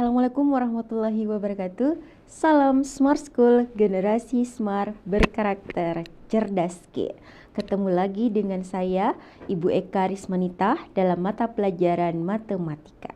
Assalamualaikum warahmatullahi wabarakatuh. Salam Smart School, generasi smart berkarakter cerdas Ki. Ketemu lagi dengan saya, Ibu Eka Rismanita dalam mata pelajaran matematika.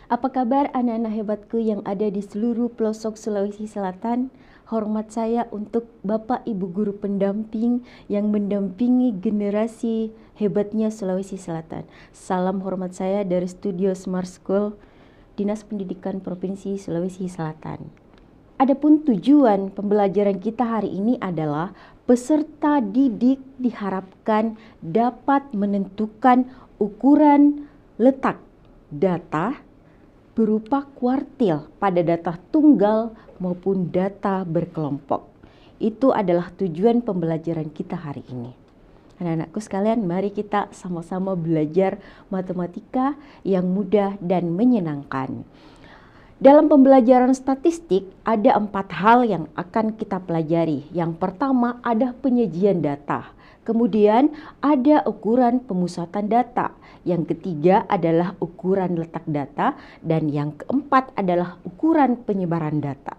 Apa kabar anak-anak hebatku yang ada di seluruh pelosok Sulawesi Selatan? Hormat saya untuk Bapak Ibu guru pendamping yang mendampingi generasi hebatnya Sulawesi Selatan. Salam hormat saya dari Studio Smart School, Dinas Pendidikan Provinsi Sulawesi Selatan. Adapun tujuan pembelajaran kita hari ini adalah peserta didik diharapkan dapat menentukan ukuran letak data berupa kuartil pada data tunggal maupun data berkelompok. Itu adalah tujuan pembelajaran kita hari ini. Anak-anakku sekalian, mari kita sama-sama belajar matematika yang mudah dan menyenangkan. Dalam pembelajaran statistik ada 4 hal yang akan kita pelajari. Yang pertama ada penyajian data. Kemudian ada ukuran pemusatan data. Yang ketiga adalah ukuran letak data. Dan yang keempat adalah ukuran penyebaran data.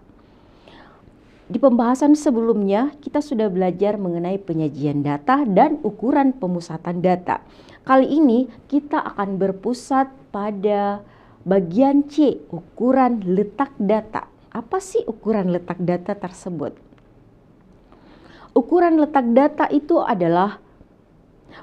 Di pembahasan sebelumnya kita sudah belajar mengenai penyajian data dan ukuran pemusatan data. Kali ini kita akan berpusat pada bagian C, ukuran letak data. Apa sih ukuran letak data tersebut? Ukuran letak data itu adalah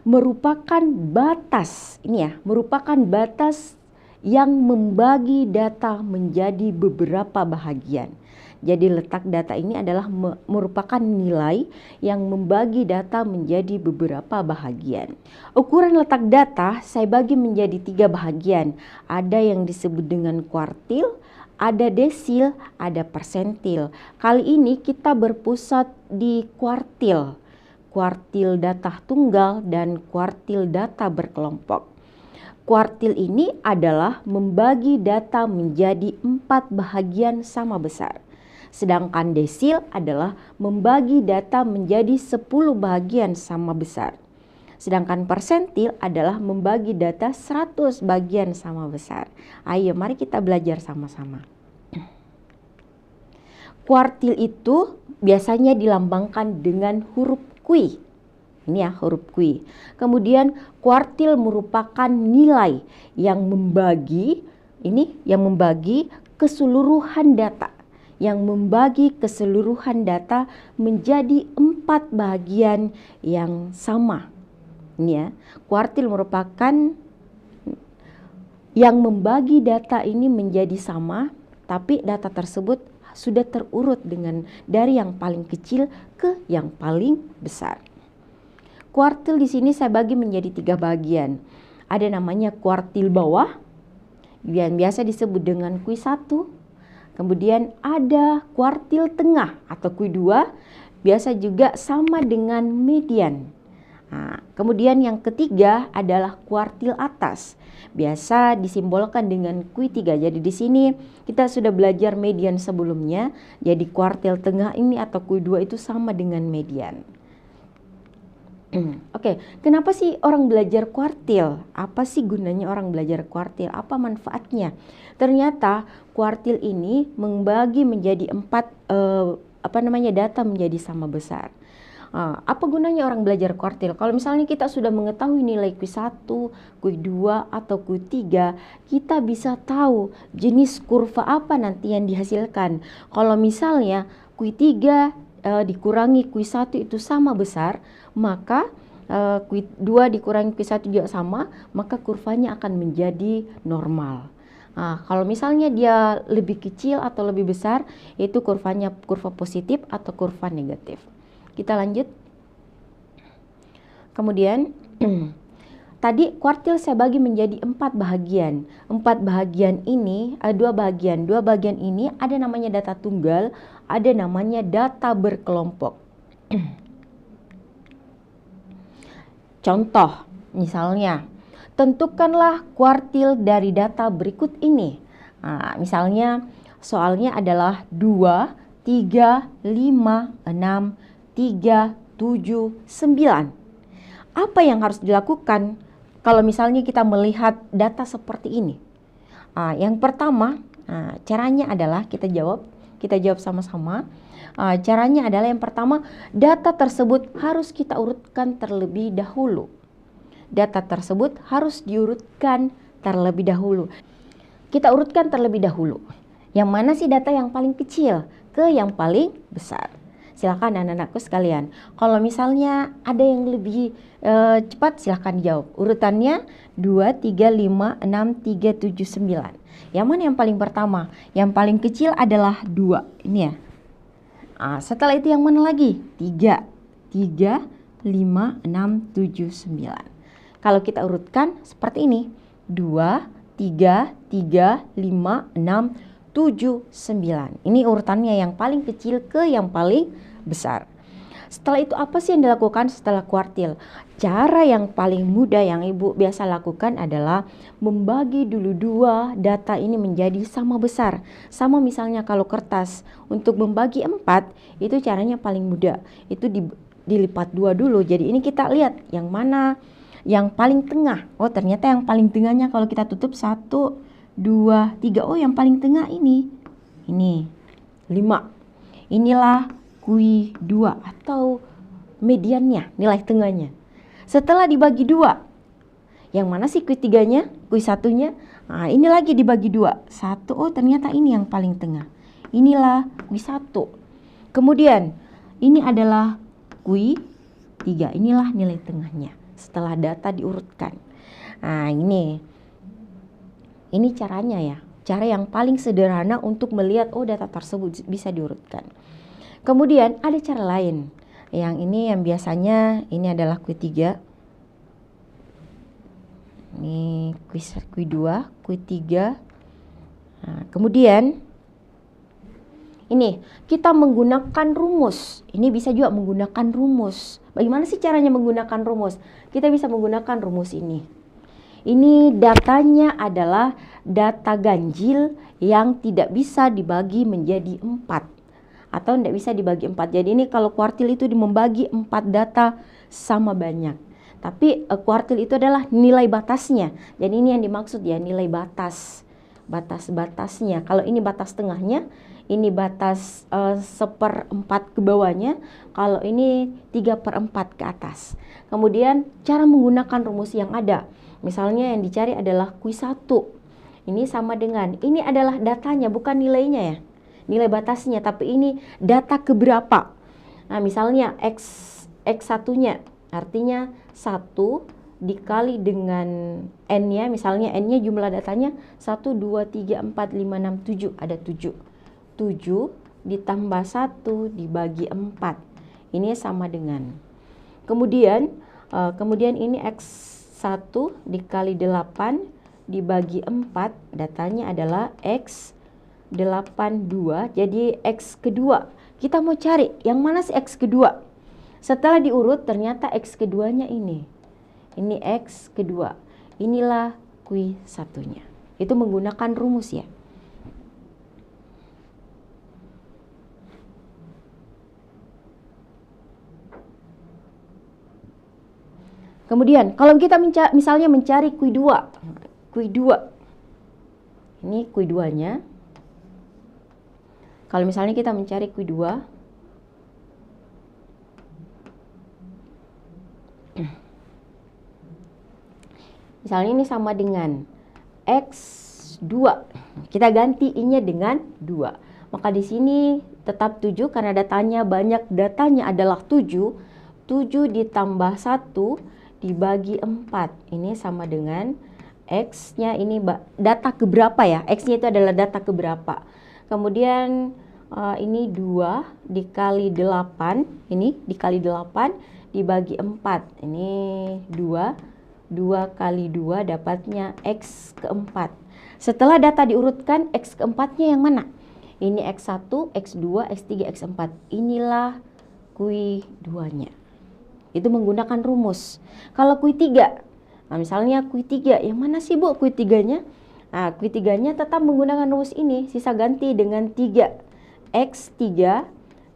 merupakan batas, merupakan batas yang membagi data menjadi beberapa bahagian. Jadi letak data ini adalah merupakan nilai yang membagi data menjadi beberapa bahagian. Ukuran letak data saya bagi menjadi 3 bahagian. Ada yang disebut dengan kuartil, ada desil, ada persentil. Kali ini kita berpusat di kuartil. Kuartil data tunggal dan kuartil data berkelompok. Kuartil ini adalah membagi data menjadi 4 bahagian sama besar. Sedangkan desil adalah membagi data menjadi 10 bahagian sama besar. Sedangkan persentil adalah membagi data 100 bagian sama besar. Ayo mari kita belajar sama-sama. Kuartil itu biasanya dilambangkan dengan huruf Q. Ini ya huruf Q. Kemudian kuartil merupakan nilai yang membagi keseluruhan data. Yang membagi keseluruhan data menjadi 4 bahagian yang sama. Ini ya, kuartil merupakan yang membagi data ini menjadi sama, tapi data tersebut sudah terurut dari yang paling kecil ke yang paling besar. Kuartil di sini saya bagi menjadi 3 bagian. Ada namanya kuartil bawah, yang biasa disebut dengan Q1. Kemudian ada kuartil tengah atau Q2, biasa juga sama dengan median. Nah, kemudian yang ketiga adalah kuartil atas, biasa disimbolkan dengan Q3. Jadi di sini kita sudah belajar median sebelumnya. Jadi kuartil tengah ini atau Q2 itu sama dengan median. Oke, kenapa sih orang belajar kuartil? Apa sih gunanya orang belajar kuartil? Apa manfaatnya? Ternyata kuartil ini membagi menjadi 4 data menjadi sama besar. Apa gunanya orang belajar kuartil? Kalau misalnya kita sudah mengetahui nilai Q1, Q2 atau Q3, kita bisa tahu jenis kurva apa nanti yang dihasilkan. Kalau misalnya Q3 dikurangi Q1 itu sama besar, maka Q2 dikurangi Q1 juga sama, maka kurvanya akan menjadi normal. Kalau misalnya dia lebih kecil atau lebih besar, itu kurvanya kurva positif atau kurva negatif. Kita lanjut. Kemudian tadi kuartil saya bagi menjadi 4 bahagian. 4 bahagian ini, 2 bagian ini ada namanya data tunggal, ada namanya data berkelompok. Contoh, misalnya, tentukanlah kuartil dari data berikut ini. Misalnya, soalnya adalah 2, 3, 5, 6, 3, 7, 9. Apa yang harus dilakukan? kalau misalnya kita melihat data seperti ini. Yang pertama, caranya adalah kita jawab sama-sama. Caranya adalah yang pertama, data tersebut harus kita urutkan terlebih dahulu. Data tersebut harus diurutkan terlebih dahulu. Kita urutkan terlebih dahulu. Yang mana sih data yang paling kecil ke yang paling besar? Silakan anak-anakku sekalian. Kalau misalnya ada yang lebih cepat, silakan jawab. Urutannya 2, 3, 5, 6, 3, 7, 9. Yang mana yang paling pertama? Yang paling kecil adalah 2. Ini ya. Setelah itu yang mana lagi? 3, 3, 5, 6, 7, 9. Kalau kita urutkan seperti ini. 2, 3, 3, 5, 6, 7, 9. Ini urutannya yang paling kecil ke yang paling besar. Setelah itu apa sih yang dilakukan setelah kuartil? Cara yang paling mudah yang Ibu biasa lakukan adalah membagi dulu dua data ini menjadi sama besar. Sama misalnya kalau kertas untuk membagi 4 itu caranya paling mudah. Itu dilipat 2 dulu. Jadi ini kita lihat yang mana yang paling tengah. Oh ternyata yang paling tengahnya kalau kita tutup 1, 2, 3. Oh yang paling tengah ini 5. Inilah kui 2 atau mediannya, nilai tengahnya. Setelah dibagi 2, yang mana sih kui 3-nya, kui 1-nya? Ini lagi dibagi 2. 1, oh ternyata ini yang paling tengah. Inilah kui 1. Kemudian ini adalah kui 3. Inilah nilai tengahnya setelah data diurutkan. Ini caranya ya. Cara yang paling sederhana untuk melihat data tersebut bisa diurutkan. Kemudian ada cara lain. Yang ini yang biasanya ini adalah kui 3. Ini kui 2, kui 3. Kemudian ini kita menggunakan rumus. Ini bisa juga menggunakan rumus. Bagaimana sih caranya menggunakan rumus? Kita bisa menggunakan rumus ini. Ini datanya adalah data ganjil yang tidak bisa dibagi menjadi 4. Atau tidak bisa dibagi 4. Jadi ini kalau kuartil itu membagi 4 data sama banyak. Tapi kuartil itu adalah nilai batasnya. Jadi ini yang dimaksud ya, nilai batas. Batas-batasnya. Kalau ini batas tengahnya, ini batas 1/4 ke bawahnya. Kalau ini 3/4 ke atas. Kemudian cara menggunakan rumus yang ada. Misalnya yang dicari adalah kui 1. Ini sama dengan, ini adalah datanya bukan nilainya ya. Nilai batasnya, tapi ini data keberapa. Misalnya X1-nya artinya 1 dikali dengan N-nya, misalnya N-nya jumlah datanya 1, 2, 3, 4, 5, 6, 7, ada 7. 7 ditambah 1 dibagi 4. Ini sama dengan. Kemudian ini X1 dikali 8 dibagi 4, datanya adalah X82. Jadi X kedua. Kita mau cari yang mana sih X kedua? Setelah diurut ternyata X keduanya ini. Ini X kedua. Inilah kui 1-nya. Itu menggunakan rumus ya. Kemudian kalau kita misalnya mencari kui 2. Ini kui 2-nya. Kalau misalnya kita mencari kui 2, misalnya ini sama dengan X2. Kita ganti I-nya dengan 2. Maka di sini tetap 7 karena datanya banyak, datanya adalah 7. 7 ditambah 1 dibagi 4. Ini sama dengan X-nya ini data keberapa ya? X-nya itu adalah data keberapa. Kemudian ini 2 dikali 8. Ini dikali 8 dibagi 4. Ini 2. 2 kali 2 dapatnya X keempat. Setelah data diurutkan, X keempatnya yang mana? Ini X1, X2, X3, X4. Inilah kui 2-nya. Itu menggunakan rumus. Kalau kui 3, misalnya kui 3, yang mana sih Bu kui 3-nya? Kui 3-nya tetap menggunakan rumus ini, sisa ganti dengan 3. X3,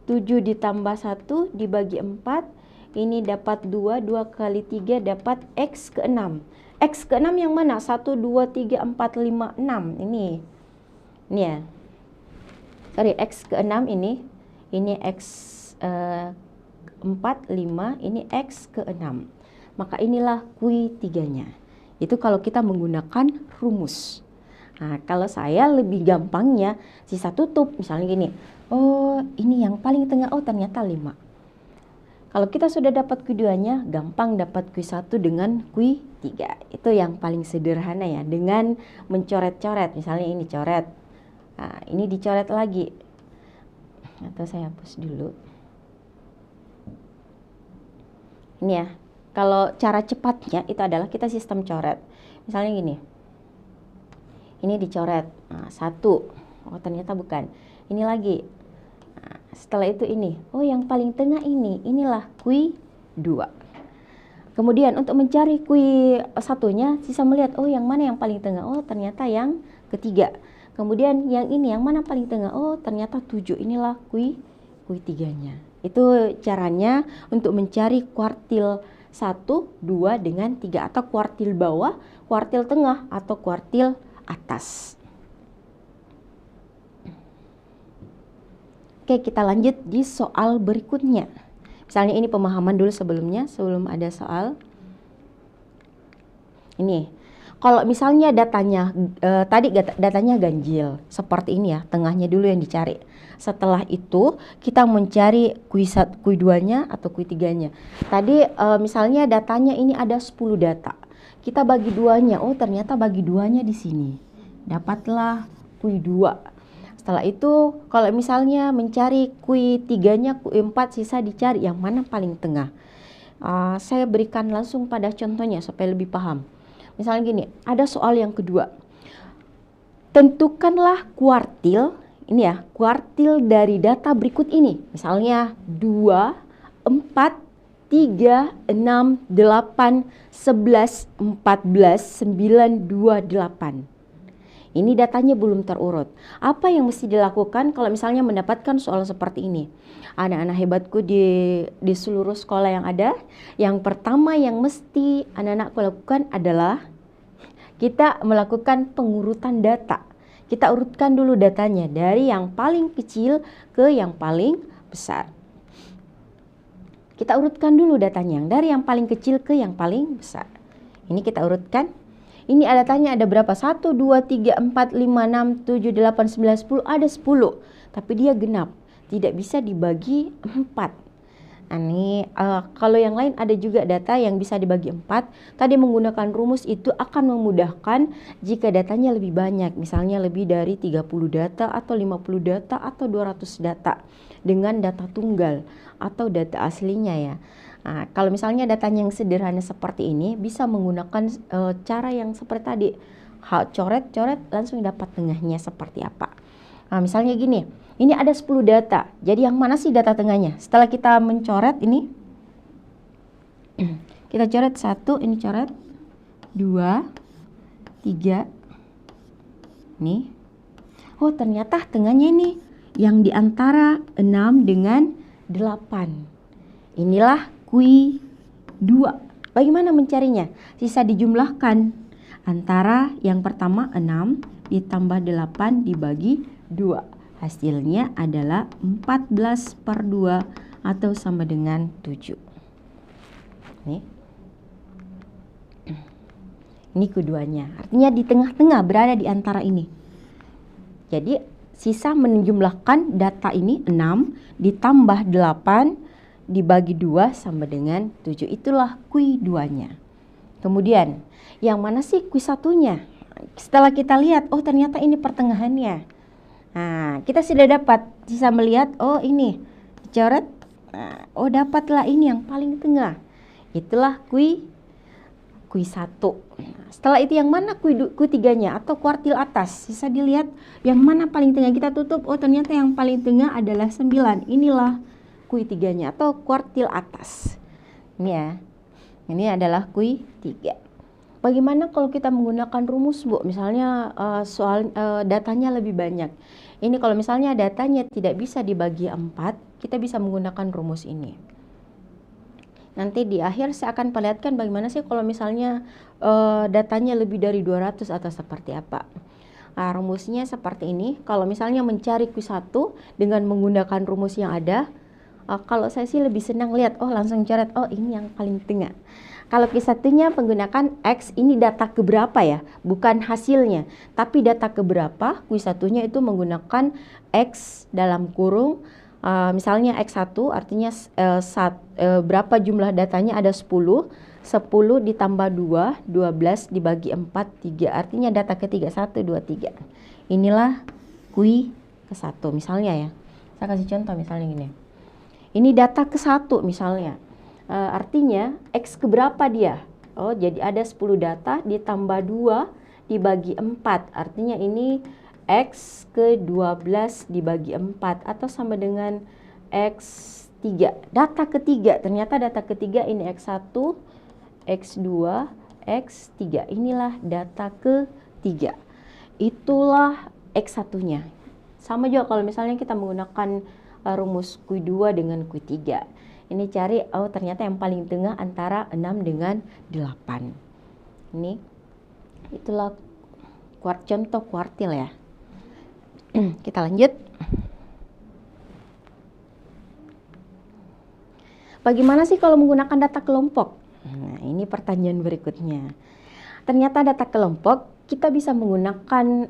7 ditambah 1 dibagi 4, ini dapat 2, 2 kali 3 dapat X ke 6. X ke 6 yang mana? 1, 2, 3, 4, 5, 6. Ini ya. Sorry, X ke 6 ini X 4, 5, ini X ke 6. Maka inilah Q3-nya. Itu kalau kita menggunakan rumus. Nah, kalau saya lebih gampangnya sisa tutup. Misalnya gini, oh ini yang paling tengah, oh ternyata 5. Kalau kita sudah dapat Q2-nya, gampang dapat Q1 dengan Q3. Itu yang paling sederhana ya, dengan mencoret-coret. Misalnya ini coret, nah, ini dicoret lagi. Atau saya hapus dulu. Ini ya, kalau cara cepatnya itu adalah kita sistem coret. Misalnya gini, ini dicoret, nah, 1, oh ternyata bukan, ini lagi, nah, setelah itu ini, oh yang paling tengah inilah Q2. Kemudian untuk mencari Q1-nya, sisa melihat, oh yang mana yang paling tengah, oh ternyata yang ketiga. Kemudian yang ini, yang mana paling tengah, oh ternyata 7, inilah Q3-nya. Itu caranya untuk mencari kuartil 1, 2 dengan 3, atau kuartil bawah, kuartil tengah, atau kuartil atas. Oke, kita lanjut di soal berikutnya. Misalnya ini pemahaman dulu sebelumnya, sebelum ada soal. Ini, kalau misalnya datanya, tadi datanya ganjil, seperti ini ya, tengahnya dulu yang dicari. Setelah itu, kita mencari Q2-nya atau Q3-nya. Tadi misalnya datanya ini ada 10 data. Kita bagi duanya, oh ternyata bagi duanya di sini. Dapatlah Q2. Setelah itu, kalau misalnya mencari Q3-nya, Q4, sisa dicari yang mana paling tengah. Saya berikan langsung pada contohnya supaya lebih paham. Misalnya gini, ada soal yang kedua. Tentukanlah kuartil, ini ya, kuartil dari data berikut ini. Misalnya 2, 4, 3, 6, 8, 11, 14, 9, 2, 8. Ini datanya belum terurut. Apa yang mesti dilakukan kalau misalnya mendapatkan soal seperti ini? Anak-anak hebatku di seluruh sekolah yang ada, yang pertama yang mesti anak-anakku lakukan adalah kita melakukan pengurutan data. Kita urutkan dulu datanya dari yang paling kecil ke yang paling besar. Kita urutkan dulu datanya dari yang paling kecil ke yang paling besar. Ini kita urutkan. Ini datanya ada berapa? 1, 2, 3, 4, 5, 6, 7, 8, 9, 10. Ada 10. Tapi dia genap. Tidak bisa dibagi 4. Ini kalau yang lain ada juga data yang bisa dibagi 4. Tadi menggunakan rumus itu akan memudahkan jika datanya lebih banyak. Misalnya lebih dari 30 data atau 50 data atau 200 data. Dengan data tunggal atau data aslinya ya. Nah, kalau misalnya datanya yang sederhana seperti ini, bisa menggunakan cara yang seperti tadi. Coret-coret langsung dapat tengahnya seperti apa. Nah, misalnya gini, ini ada 10 data. Jadi yang mana sih data tengahnya? Setelah kita mencoret ini, kita coret 1, ini coret 2, 3. Nih. Oh, ternyata tengahnya ini yang diantara 6 dengan 8. Inilah Q2. Bagaimana mencarinya? Sisa dijumlahkan antara yang pertama 6 ditambah 8 dibagi 2. Hasilnya adalah 14/2 atau sama dengan 7. Nih. Ini Q2-nya. Artinya di tengah-tengah, berada di antara ini. Jadi sisa menjumlahkan data ini 6 ditambah 8 dibagi 2 sama dengan 7. Itulah Q2-nya. Kemudian, yang mana sih Q1-nya? Setelah kita lihat, oh ternyata ini pertengahannya. Nah, kita sudah dapat, bisa melihat, oh ini, dicoret. Nah, oh dapatlah ini yang paling tengah. Itulah Q1. Setelah itu yang mana Q3-nya atau kuartil atas? Bisa dilihat yang mana paling tengah. Kita tutup, oh ternyata yang paling tengah adalah 9. Inilah Q3-nya atau kuartil atas. Ini ya. Ini adalah Q3. Bagaimana kalau kita menggunakan rumus, Bu? Misalnya soal datanya lebih banyak. Ini kalau misalnya datanya tidak bisa dibagi 4, kita bisa menggunakan rumus ini. Nanti di akhir saya akan perlihatkan bagaimana sih kalau misalnya datanya lebih dari 200 atau seperti apa. Nah, rumusnya seperti ini. Kalau misalnya mencari Q1 dengan menggunakan rumus yang ada, kalau saya sih lebih senang lihat, oh langsung coret, oh ini yang paling tengah. Kalau Q1-nya menggunakan X, ini data keberapa ya? Bukan hasilnya, tapi data keberapa. Q1-nya itu menggunakan X dalam kurung, misalnya X1 artinya berapa jumlah datanya, ada 10. 10 ditambah 2, 12 dibagi 4, 3. Artinya data ketiga, 1, 2, 3. Inilah Q ke-1 misalnya ya. Saya kasih contoh misalnya gini. Ini data ke-1 misalnya. Artinya X keberapa dia? Oh, jadi ada 10 data ditambah 2 dibagi 4. Artinya ini X ke-12 dibagi 4 atau sama dengan X3. Data ketiga, ternyata data ketiga ini X1, X2, X3. Inilah data ketiga. Itulah X1-nya. Sama juga kalau misalnya kita menggunakan rumus Q2 dengan Q3. Ini cari, oh ternyata yang paling tengah antara 6 dengan 8. Ini itulah contoh kuartil ya. Kita lanjut. Bagaimana sih kalau menggunakan data kelompok? Nah, ini pertanyaan berikutnya. Ternyata data kelompok kita bisa menggunakan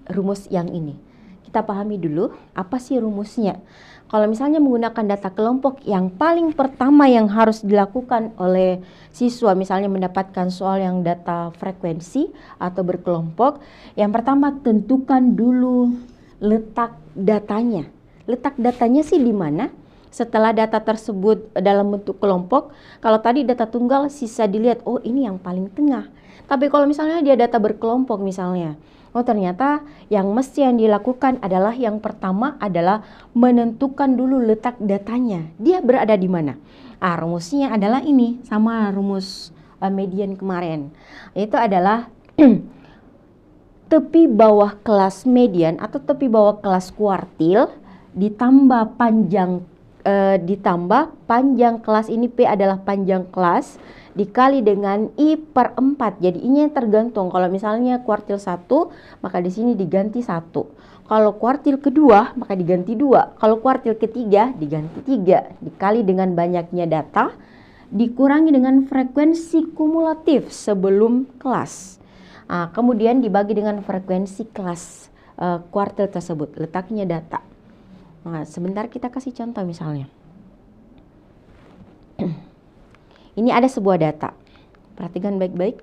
rumus yang ini. Kita pahami dulu apa sih rumusnya. Kalau misalnya menggunakan data kelompok, yang paling pertama yang harus dilakukan oleh siswa misalnya mendapatkan soal yang data frekuensi atau berkelompok, yang pertama tentukan dulu letak datanya. Letak datanya sih di mana? Setelah data tersebut dalam bentuk kelompok, kalau tadi data tunggal sisa dilihat, oh ini yang paling tengah. Tapi kalau misalnya dia data berkelompok misalnya, oh ternyata yang mesti yang dilakukan adalah yang pertama adalah menentukan dulu letak datanya. Dia berada di mana? Rumusnya adalah ini, sama rumus median kemarin. Itu adalah tepi bawah kelas median atau tepi bawah kelas kuartil ditambah panjang kelas ini, P adalah panjang kelas, dikali dengan I per 4. Jadi I-nya tergantung. Kalau misalnya kuartil 1, maka di sini diganti 1. Kalau kuartil kedua, maka diganti 2. Kalau kuartil ketiga, diganti 3. Dikali dengan banyaknya data, dikurangi dengan frekuensi kumulatif sebelum kelas. Kemudian dibagi dengan frekuensi kelas kuartil tersebut, letaknya data. Nah, sebentar kita kasih contoh misalnya. Ini ada sebuah data. Perhatikan baik-baik.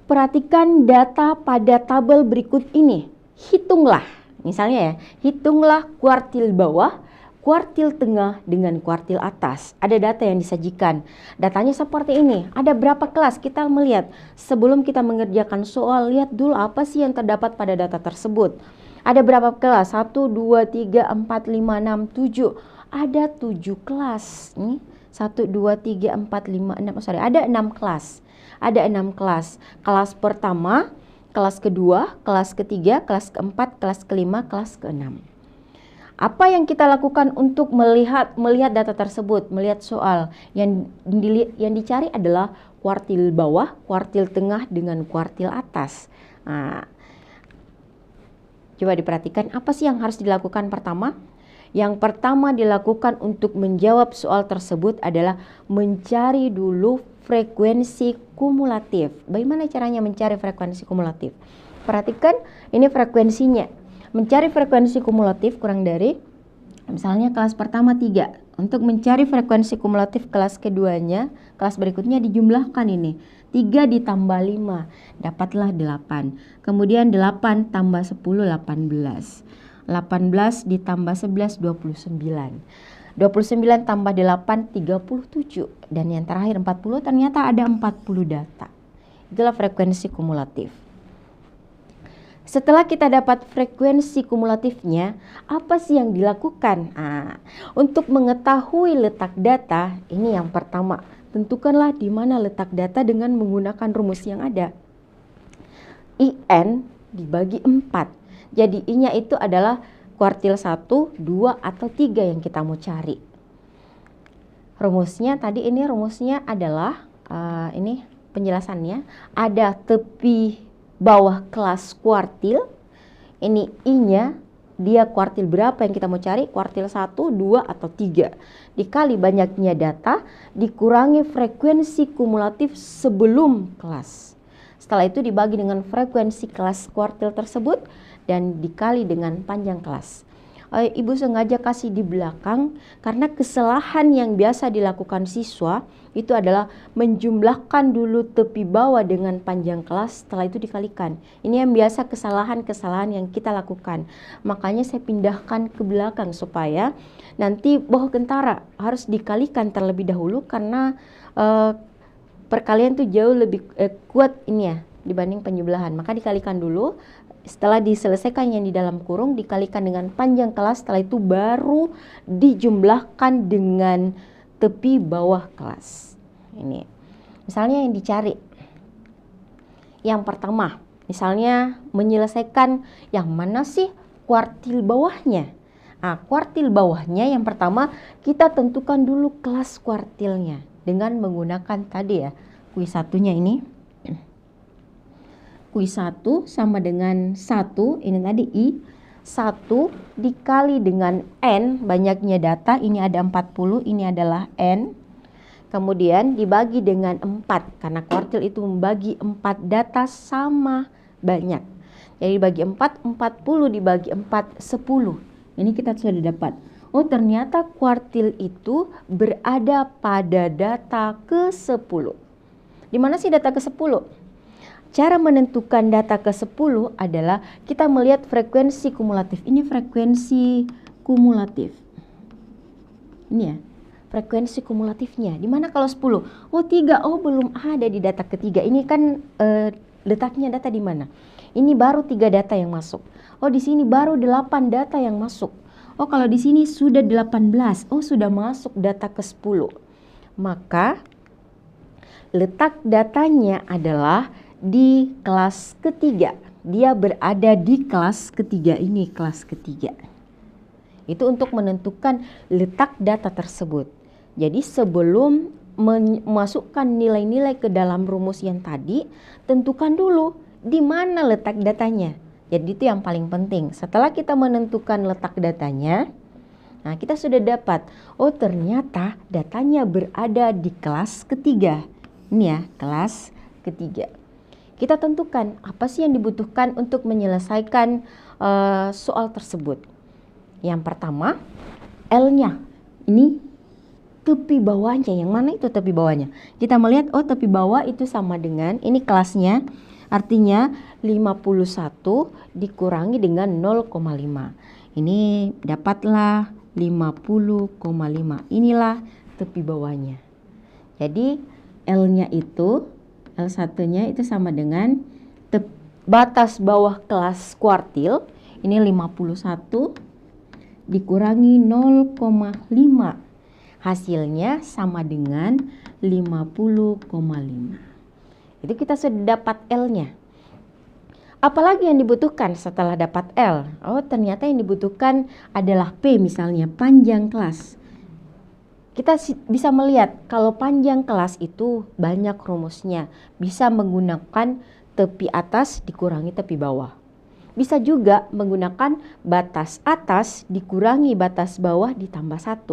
Perhatikan data pada tabel berikut ini. Hitunglah, misalnya ya, hitunglah kuartil bawah, kuartil tengah dengan kuartil atas. Ada data yang disajikan. Datanya seperti ini. Ada berapa kelas? Kita melihat. Sebelum kita mengerjakan soal, lihat dulu apa sih yang terdapat pada data tersebut. Ada berapa kelas? 1, 2, 3, 4, 5, 6, 7. Ada 7 kelas. Nih, 1, 2, 3, 4, 5, 6. Ada 6 kelas. Ada 6 kelas. Kelas pertama, kelas kedua, kelas ketiga, kelas keempat, kelas kelima, kelas keenam. Apa yang kita lakukan untuk melihat data tersebut, melihat soal? Yang dicari adalah kuartil bawah, kuartil tengah dengan kuartil atas. Coba diperhatikan apa sih yang harus dilakukan pertama? Yang pertama dilakukan untuk menjawab soal tersebut adalah mencari dulu frekuensi kumulatif. Bagaimana caranya mencari frekuensi kumulatif? Perhatikan ini frekuensinya. Mencari frekuensi kumulatif kurang dari, misalnya kelas pertama 3. Untuk mencari frekuensi kumulatif kelas keduanya, kelas berikutnya dijumlahkan ini. 3 ditambah 5, dapatlah 8. Kemudian 8 tambah 10, 18. 18 ditambah 11, 29. 29 tambah 8, 37. Dan yang terakhir 40, ternyata ada 40 data. Itulah frekuensi kumulatif. Setelah kita dapat frekuensi kumulatifnya, apa sih yang dilakukan? Untuk mengetahui letak data, ini yang pertama. Tentukanlah di mana letak data dengan menggunakan rumus yang ada. IN dibagi 4. Jadi I-nya itu adalah kuartil 1, 2, atau 3 yang kita mau cari. Rumusnya tadi ini rumusnya adalah ini penjelasannya, ada tepi bawah kelas kuartil. Ini I-nya, dia kuartil berapa yang kita mau cari? Kuartil 1, 2, atau 3. Dikali banyaknya data, dikurangi frekuensi kumulatif sebelum kelas. Setelah itu dibagi dengan frekuensi kelas kuartil tersebut dan dikali dengan panjang kelas. Ibu sengaja kasih di belakang karena kesalahan yang biasa dilakukan siswa itu adalah menjumlahkan dulu tepi bawah dengan panjang kelas, setelah itu dikalikan. Ini yang biasa kesalahan-kesalahan yang kita lakukan. Makanya saya pindahkan ke belakang supaya nanti bawah kentara harus dikalikan terlebih dahulu karena perkalian tuh jauh lebih kuat ini ya dibanding penjumlahan. Maka dikalikan dulu. Setelah diselesaikan yang di dalam kurung dikalikan dengan panjang kelas, setelah itu baru dijumlahkan dengan tepi bawah kelas. Ini misalnya yang dicari yang pertama, misalnya menyelesaikan yang mana sih kuartil bawahnya. Kuartil bawahnya yang pertama kita tentukan dulu kelas kuartilnya dengan menggunakan tadi ya kuis satunya ini. Kuis 1 sama dengan 1, ini tadi I, 1 dikali dengan N, banyaknya data, ini ada 40, ini adalah N. Kemudian dibagi dengan 4, karena kuartil itu membagi 4 data sama banyak. Jadi dibagi 4, 40 dibagi 4, 10. Ini kita sudah dapat. Oh ternyata kuartil itu berada pada data ke-10. Di mana sih data ke-10? Cara menentukan data ke-10 adalah kita melihat frekuensi kumulatif. Ini frekuensi kumulatif. Ini ya, frekuensi kumulatifnya. Di mana kalau 10? Oh 3, oh belum ada di data ketiga. Ini kan letaknya data di mana? Ini baru 3 data yang masuk. Oh di sini baru 8 data yang masuk. Oh kalau di sini sudah 18. Oh sudah masuk data ke-10. Maka letak datanya adalah di kelas ketiga. Dia berada di kelas ketiga ini, kelas ketiga. Itu untuk menentukan letak data tersebut. Jadi sebelum memasukkan nilai-nilai ke dalam rumus yang tadi, tentukan dulu di mana letak datanya. Jadi itu yang paling penting. Setelah kita menentukan letak datanya, nah kita sudah dapat, oh ternyata datanya berada di kelas ketiga. Ini ya, kelas ketiga. Kita tentukan apa sih yang dibutuhkan untuk menyelesaikan soal tersebut. Yang pertama, L-nya. Ini tepi bawahnya. Yang mana itu tepi bawahnya? Kita melihat, oh tepi bawah itu sama dengan, ini kelasnya, artinya 51 dikurangi dengan 0,5. Ini dapatlah 50,5. Inilah tepi bawahnya. Jadi L-nya itu, L1-nya itu sama dengan batas bawah kelas kuartil. Ini 51 dikurangi 0,5. Hasilnya sama dengan 50,5. Itu kita sudah dapat L-nya. Apalagi yang dibutuhkan setelah dapat L? Oh ternyata yang dibutuhkan adalah P, misalnya panjang kelas. Kita bisa melihat kalau panjang kelas itu banyak rumusnya. Bisa menggunakan tepi atas dikurangi tepi bawah. Bisa juga menggunakan batas atas dikurangi batas bawah ditambah 1.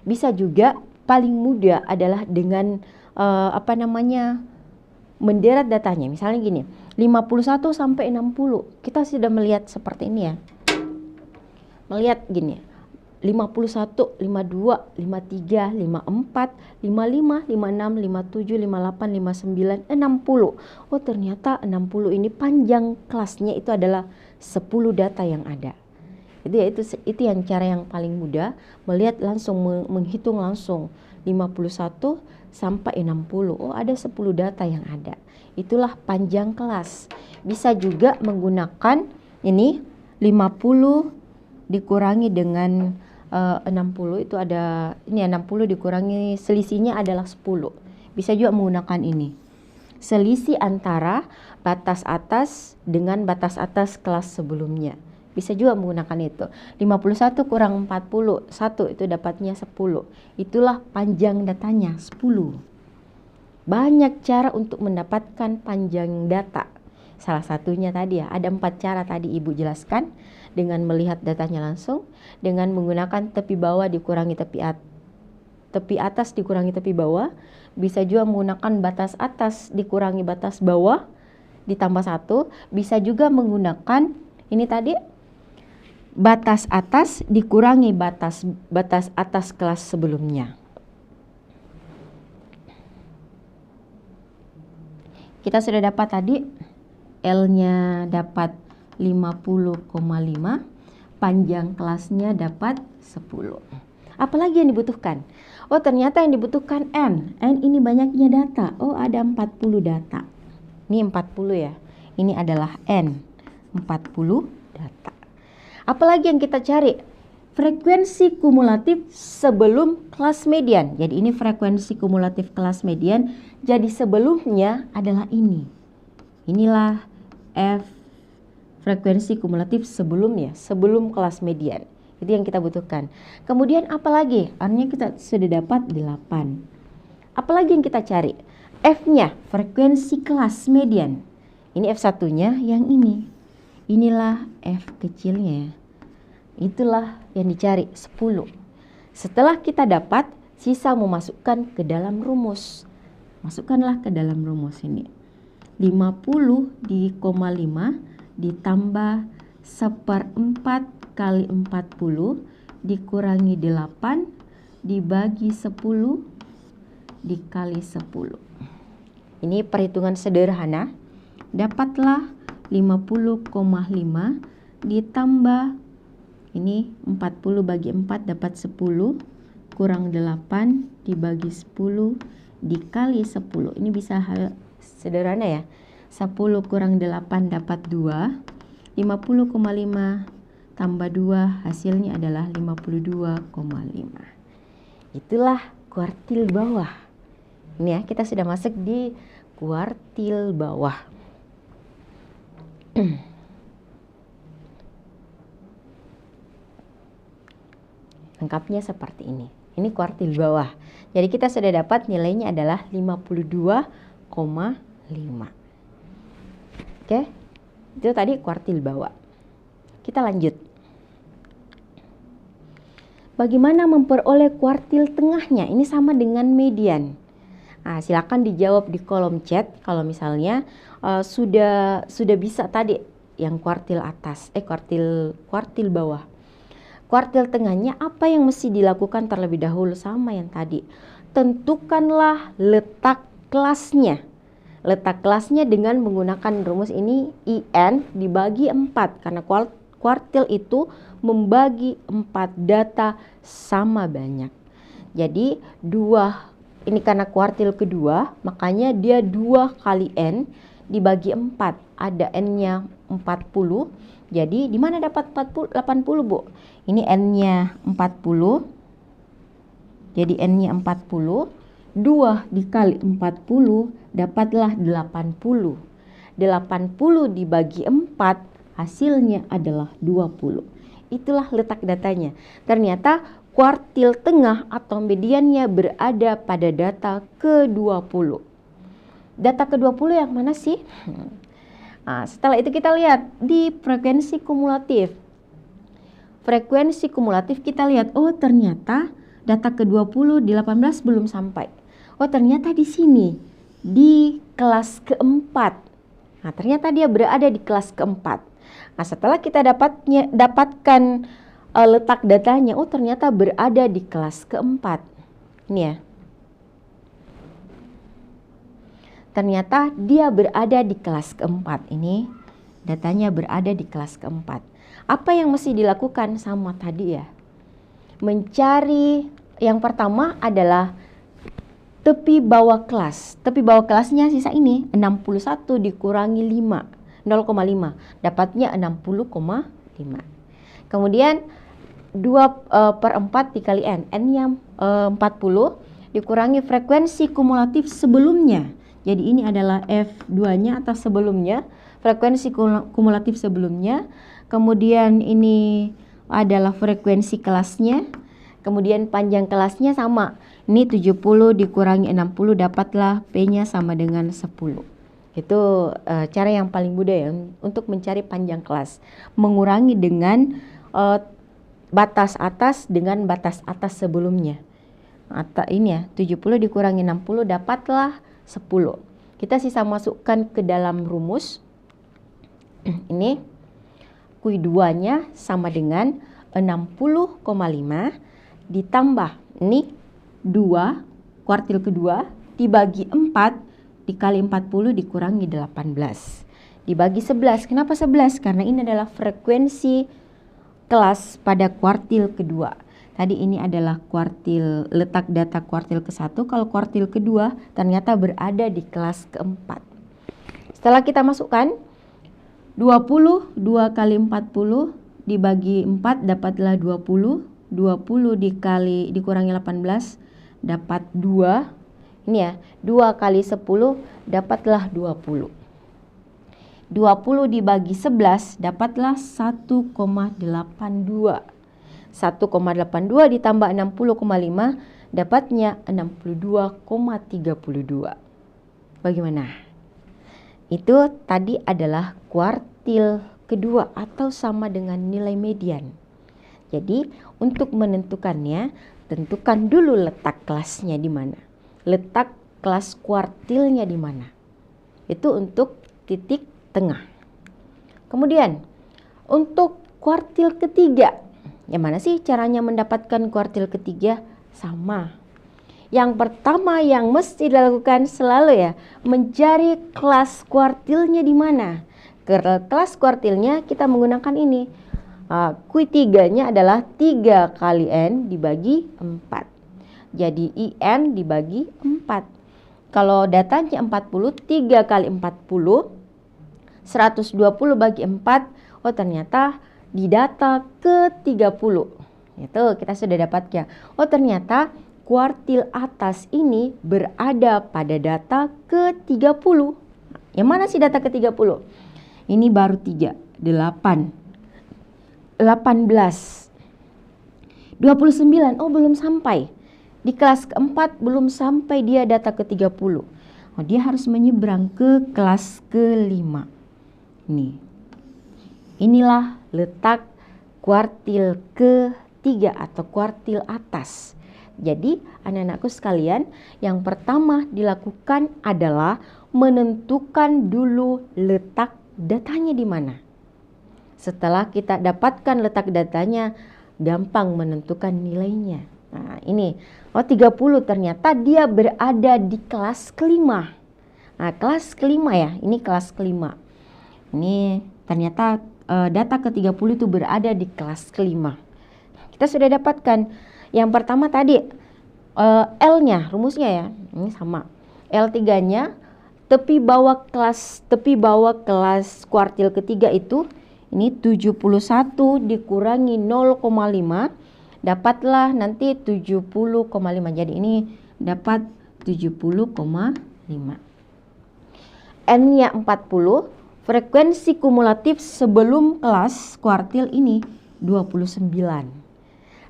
Bisa juga paling mudah adalah dengan menderet datanya. Misalnya gini, 51 sampai 60. Kita sudah melihat seperti ini ya. Melihat gini. 51, 52, 53, 54, 55, 56, 57, 58, 59, 60. Oh ternyata 60 ini panjang kelasnya itu adalah 10 data yang ada. Itu yang cara yang paling mudah, melihat langsung, menghitung langsung 51 sampai 60. Oh ada 10 data yang ada. Itulah panjang kelas. Bisa juga menggunakan ini 50 dikurangi dengan 60 itu ada, ini 60 dikurangi selisihnya adalah 10. Bisa juga menggunakan ini. Selisih antara batas atas dengan batas atas kelas sebelumnya. Bisa juga menggunakan itu. 51 kurang 40, 1 itu dapatnya 10. Itulah panjang datanya, 10. Banyak cara untuk mendapatkan panjang data. Salah satunya tadi ya, ada 4 cara tadi Ibu jelaskan. Dengan melihat datanya langsung, dengan menggunakan tepi bawah dikurangi tepi atas dikurangi tepi bawah. Bisa juga menggunakan batas atas dikurangi batas bawah ditambah 1. Bisa juga menggunakan ini tadi, batas atas dikurangi batas atas kelas sebelumnya. Kita sudah dapat tadi L-nya dapat 50,5, panjang kelasnya dapat 10. Apalagi yang dibutuhkan? Oh, ternyata yang dibutuhkan N. N ini banyaknya data. Oh, ada 40 data. Ini 40 ya. Ini adalah N. 40 data. Apalagi yang kita cari? Frekuensi kumulatif sebelum kelas median. Jadi ini frekuensi kumulatif kelas median. Jadi sebelumnya adalah ini. Inilah F, frekuensi kumulatif sebelumnya, sebelum kelas median. Itu yang kita butuhkan. Kemudian apalagi? Artinya kita sudah dapat 8. Apalagi yang kita cari? F-nya, frekuensi kelas median. Ini F1-nya yang ini. Inilah F kecilnya. Itulah yang dicari, 10. Setelah kita dapat, sisa memasukkan ke dalam rumus. Masukkanlah ke dalam rumus ini. 50 di koma 5 ditambah 1/4 kali 40 dikurangi 8 dibagi 10 dikali 10. Ini perhitungan sederhana. Dapatlah 50,5 ditambah ini 40 bagi 4 dapat 10 kurang 8 dibagi 10 dikali 10. Ini bisa hal sederhana ya. 10 kurang 8 dapat 2. 50,5 tambah 2 hasilnya adalah 52,5. Itulah kuartil bawah. Ini ya, kita sudah masuk di kuartil bawah. Lengkapnya seperti ini. Ini kuartil bawah. Jadi kita sudah dapat nilainya adalah 52,5. Oke. Itu tadi kuartil bawah. Kita lanjut. Bagaimana memperoleh kuartil tengahnya? Ini sama dengan median. Nah, silakan dijawab di kolom chat kalau misalnya sudah bisa tadi yang kuartil atas, kuartil bawah. Kuartil tengahnya apa yang mesti dilakukan terlebih dahulu? Sama yang tadi. Tentukanlah letak kelasnya. Letak kelasnya dengan menggunakan rumus ini IN dibagi 4 karena kuartil itu membagi 4 data sama banyak. Jadi 2 ini karena kuartil kedua, makanya dia 2 kali N dibagi 4. Ada N-nya 40. Jadi di mana dapat 80, Bu? Ini N-nya 40. Jadi N-nya 40. 2 dikali 40 dapatlah 80. 80 dibagi 4 hasilnya adalah 20. Itulah letak datanya. Ternyata kuartil tengah atau mediannya berada pada data ke-20. Data ke-20 yang mana sih? Nah, setelah itu kita lihat di frekuensi kumulatif. Frekuensi kumulatif kita lihat, oh ternyata data ke-20 di 18 belum sampai. Oh ternyata di sini, di kelas keempat. Nah ternyata dia berada di kelas keempat. Nah setelah kita dapatkan letak datanya, oh ternyata berada di kelas keempat. Ini ya. Ternyata dia berada di kelas keempat. Ini datanya berada di kelas keempat. Apa yang mesti dilakukan sama tadi ya? Mencari yang pertama adalah tepi bawah kelas. Tepi bawah kelasnya sisa ini 61 dikurangi 5, 0,5. Dapatnya 60,5. Kemudian 2/4 dikali N. N-nya 40 dikurangi frekuensi kumulatif sebelumnya. Jadi ini adalah F2-nya atau sebelumnya, frekuensi kumulatif sebelumnya. kemudian ini adalah frekuensi kelasnya, kemudian panjang kelasnya sama. Ini 70 dikurangi 60 dapatlah P-nya sama dengan 10. Itu cara yang paling mudah ya untuk mencari panjang kelas. Mengurangi dengan batas atas dengan batas atas sebelumnya. Ini ya, 70 dikurangi 60 dapatlah 10. Kita sisa masukkan ke dalam rumus. Ini Q2-nya sama dengan 60,5 ditambah ini 2 kuartil kedua dibagi 4 dikali 40 dikurangi 18 dibagi 11. Kenapa 11? Karena ini adalah frekuensi kelas pada kuartil kedua. Tadi ini adalah kuartil, letak data kuartil ke-1. Kalau kuartil kedua ternyata berada di kelas keempat. Setelah kita masukkan 20, 2 kali 40 dibagi 4 dapatlah 20. 20 dikurangi 18 dapat 2. Ini ya, 2 kali 10 dapatlah 20. 20 dibagi 11 dapatlah 1,82. 1,82 ditambah 60,5 dapatnya 62,32. Bagaimana? Itu tadi adalah kuartil kedua atau sama dengan nilai median. Jadi untuk menentukannya, tentukan dulu letak kelasnya di mana. Letak kelas kuartilnya di mana. Itu untuk titik tengah. Kemudian untuk kuartil ketiga, yang mana sih caranya mendapatkan kuartil ketiga? Sama. Yang pertama yang mesti dilakukan selalu ya, mencari kelas kuartilnya di mana. Kelas kuartilnya kita menggunakan ini. Q3-nya adalah 3 kali N dibagi 4. Jadi IN dibagi 4. Kalau datanya 40, 3 kali 40, 120 bagi 4. Oh ternyata di data ke-30. Itu kita sudah dapatnya. Oh ternyata kuartil atas ini berada pada data ke-30. Yang mana sih data ke-30? Ini baru 3, 8. 18, 29, oh belum sampai. Di kelas keempat belum sampai dia data ke-30. Oh dia harus menyeberang ke kelas kelima. Inilah letak kuartil ketiga atau kuartil atas. Jadi anak-anakku sekalian, yang pertama dilakukan adalah menentukan dulu letak datanya di mana. Setelah kita dapatkan letak datanya, gampang menentukan nilainya. Nah ini, 30 ternyata dia berada di kelas kelima. Nah kelas kelima ya, ini kelas kelima. Ini ternyata data ke-30 itu berada di kelas kelima. Kita sudah dapatkan. Yang pertama tadi, L-nya, rumusnya ya, ini sama. L3-nya, tepi bawah kelas kuartil ketiga itu, ini 71 dikurangi 0,5 dapatlah nanti 70,5. Jadi ini dapat 70,5. N-nya 40, frekuensi kumulatif sebelum kelas kuartil ini 29.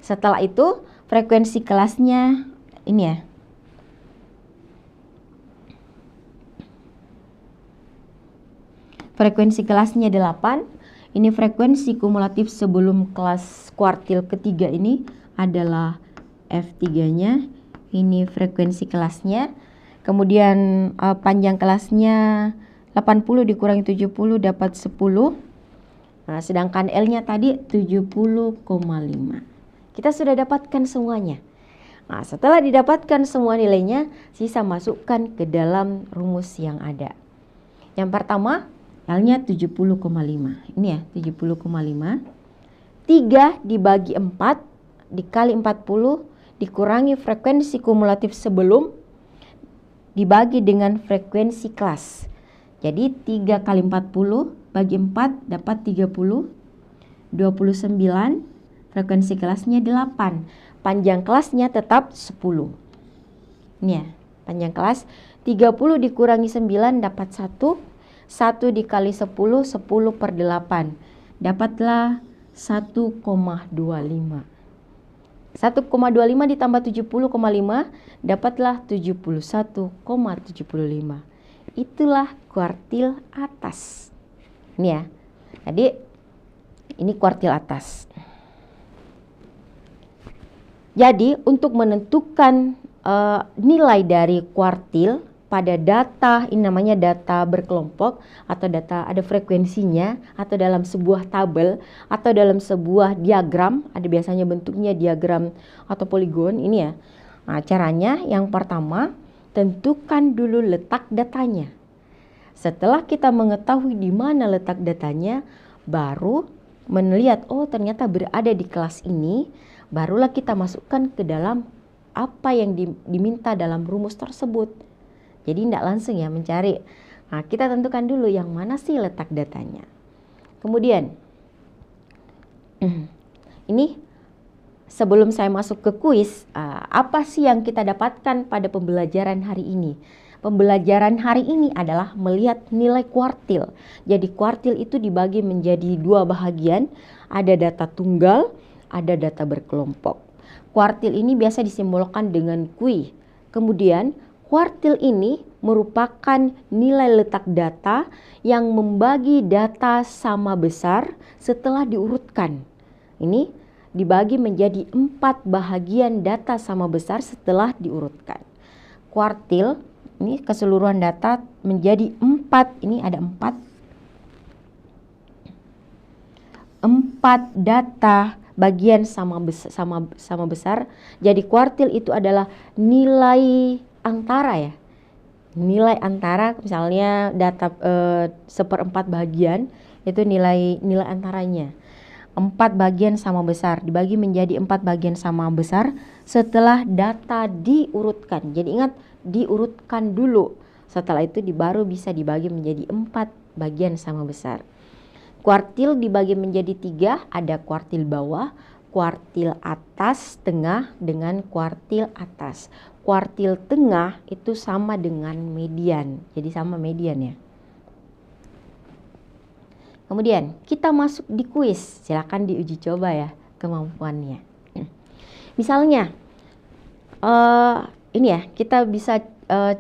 Setelah itu frekuensi kelasnya ini ya. Frekuensi kelasnya 8. Ini frekuensi kumulatif sebelum kelas kuartil ketiga ini adalah F3-nya. Ini frekuensi kelasnya. Kemudian panjang kelasnya 80 dikurangi 70 dapat 10. Nah, sedangkan L-nya tadi 70,5. Kita sudah dapatkan semuanya. Nah, setelah didapatkan semua nilainya, sisa masukkan ke dalam rumus yang ada. Yang pertama, L-nya 70,5. Ini ya, 70,5. 3 dibagi 4 dikali 40 dikurangi frekuensi kumulatif sebelum dibagi dengan frekuensi kelas. Jadi 3 kali 40 bagi 4 dapat 30. 29. Frekuensi kelasnya 8. Panjang kelasnya tetap 10. Ini ya, panjang kelas 30 dikurangi 9 dapat 1. 1 dikali 10, 10 per 8. dapatlah 1,25. 1,25 ditambah 70,5 dapatlah 71,75. Itulah kuartil atas. Ini ya. Jadi ini kuartil atas. Jadi untuk menentukan nilai dari kuartil pada data, ini namanya data berkelompok atau data ada frekuensinya, atau dalam sebuah tabel atau dalam sebuah diagram, ada biasanya bentuknya diagram atau poligon ini ya. Nah, caranya yang pertama, tentukan dulu letak datanya. Setelah kita mengetahui di mana letak datanya, baru melihat oh ternyata berada di kelas ini, barulah kita masukkan ke dalam apa yang diminta dalam rumus tersebut. Jadi tidak langsung ya mencari. Nah, kita tentukan dulu yang mana sih letak datanya. Kemudian, ini sebelum saya masuk ke kuis, apa sih yang kita dapatkan pada pembelajaran hari ini? Pembelajaran hari ini adalah melihat nilai kuartil. Jadi kuartil itu dibagi menjadi dua bahagian. Ada data tunggal, ada data berkelompok. Kuartil ini biasa disimbolkan dengan kui. Kemudian kuartil ini merupakan nilai letak data yang membagi data sama besar setelah diurutkan. Ini dibagi menjadi 4 bahagian data sama besar setelah diurutkan. Kuartil ini keseluruhan data menjadi 4. Ini ada 4 data bagian sama besar. Jadi kuartil itu adalah nilai antara ya. Nilai antara, misalnya data 1/4 bagian itu nilai antaranya. 4 bagian sama besar dibagi menjadi 4 bagian sama besar setelah data diurutkan. Jadi ingat, diurutkan dulu. Setelah itu baru bisa dibagi menjadi 4 bagian sama besar. Kuartil dibagi menjadi 3, ada kuartil bawah, kuartil atas, tengah dengan kuartil atas. Kuartil tengah itu sama dengan median. Jadi sama median ya. Kemudian kita masuk di kuis. Silakan diuji coba ya kemampuannya. Misalnya ini ya, kita bisa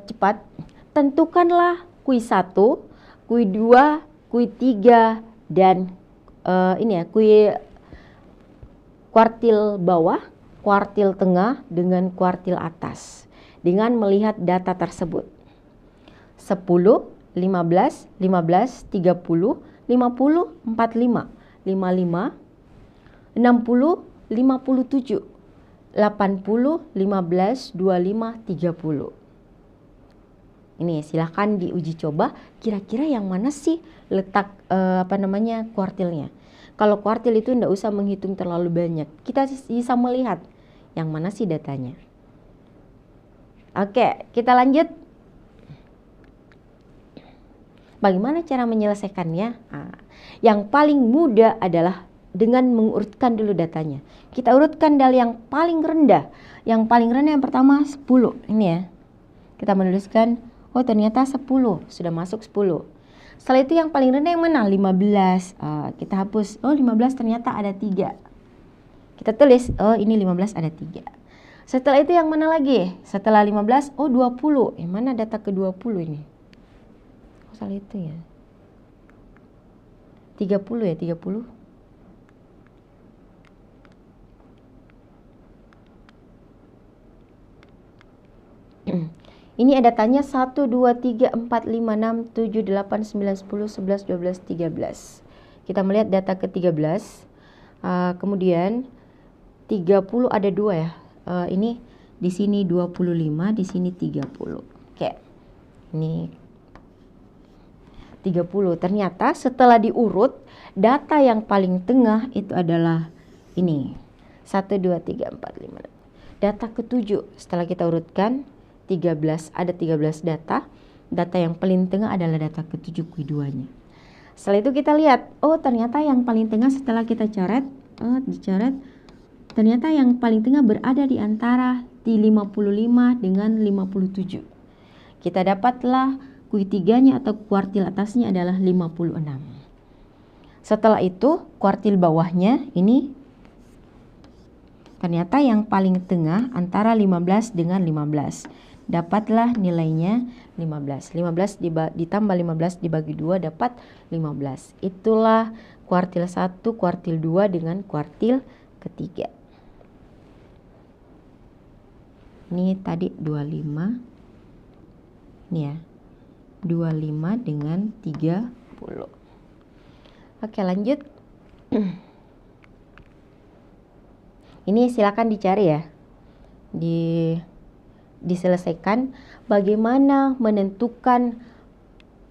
cepat tentukanlah kui 1, kui 2, kui 3 dan ini ya, kui kuartil bawah, kuartil tengah dengan kuartil atas dengan melihat data tersebut. 10, 15, 15, 30, 50, 45, 55, 60, 57, 80, 15, 25, 30. Ini silahkan diuji coba kira-kira yang mana sih letak kuartilnya. Kalau kuartil itu tidak usah menghitung terlalu banyak. Kita bisa melihat yang mana sih datanya. Oke, kita lanjut. Bagaimana cara menyelesaikannya? Yang paling mudah adalah dengan mengurutkan dulu datanya. Kita urutkan dari yang paling rendah. Yang paling rendah yang pertama 10. Ini ya. Kita menuliskan, oh ternyata 10. Sudah masuk 10. Setelah itu yang paling rendah yang mana? 15. Kita hapus. Oh 15 ternyata ada 3. Kita tulis, oh ini 15 ada 3. Setelah itu yang mana lagi? Setelah 15, oh 20. Yang mana data ke 20 ini? Oh salah itu ya. 30 ya, 30. Ini ada tanya 1, 2, 3, 4, 5, 6, 7, 8, 9, 10, 11, 12, 13. Kita melihat data ke-13. Kemudian 30 ada 2 ya. Ini di sini 25, di sini 30. Oke. Ini 30. Ternyata setelah diurut, data yang paling tengah itu adalah ini. 1, 2, 3, 4, 5. Data ke-7 setelah kita urutkan 13, ada 13 data. Data yang paling tengah adalah data ke-7 Q2-nya. Setelah itu kita lihat, oh ternyata yang paling tengah setelah kita coret, dicoret, ternyata yang paling tengah berada di antara di 55 dengan 57. Kita dapatlah Q3-nya atau kuartil atasnya adalah 56. Setelah itu kuartil bawahnya ini ternyata yang paling tengah antara 15 dengan 15. Dapatlah nilainya 15. 15 ditambah 15 dibagi 2 dapat 15. Itulah kuartil 1, kuartil 2 dengan kuartil ketiga. Ini tadi 25. Ini ya. 25 dengan 30. Oke, lanjut. Ini silakan dicari ya. Diselesaikan bagaimana menentukan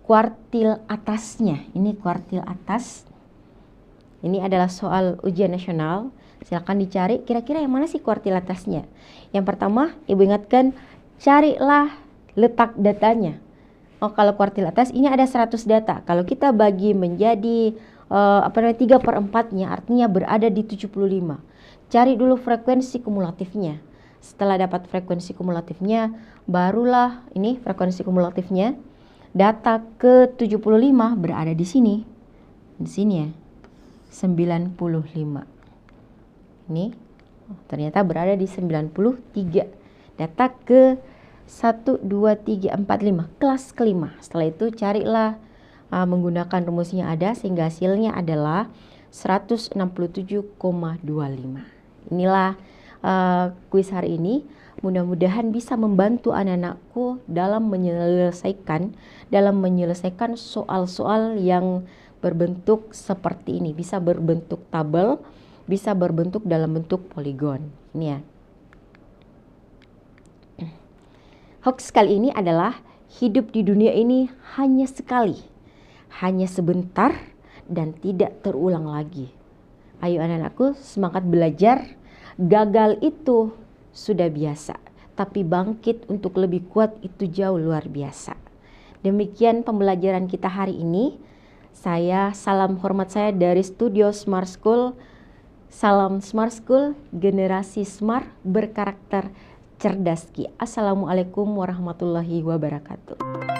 kuartil atasnya. Ini kuartil atas. Ini adalah soal ujian nasional. Silakan dicari kira-kira yang mana sih kuartil atasnya. Yang pertama, Ibu ingatkan, carilah letak datanya. Oh, kalau kuartil atas ini ada 100 data. Kalau kita bagi menjadi 3/4-nya, artinya berada di 75. Cari dulu frekuensi kumulatifnya. Setelah dapat frekuensi kumulatifnya, barulah ini frekuensi kumulatifnya. Data ke 75 berada di sini. Di sini ya. 95. Ini ternyata berada di 93. Data ke 1, 2, 3, 4, 5. Kelas kelima. Setelah itu carilah menggunakan rumus yang ada sehingga hasilnya adalah 167,25. Inilah kuis hari ini. Mudah-mudahan bisa membantu anak-anakku dalam menyelesaikan soal-soal yang berbentuk seperti ini. Bisa berbentuk tabel, bisa berbentuk dalam bentuk poligon. Ini ya. Hoax kali ini adalah hidup di dunia ini hanya sekali, hanya sebentar, dan tidak terulang lagi. Ayo anak-anakku, semangat belajar. Gagal itu sudah biasa, tapi bangkit untuk lebih kuat itu jauh luar biasa. Demikian pembelajaran kita hari ini. Salam hormat saya dari Studio Smart School. Salam Smart School, generasi smart berkarakter cerdas. Assalamualaikum warahmatullahi wabarakatuh.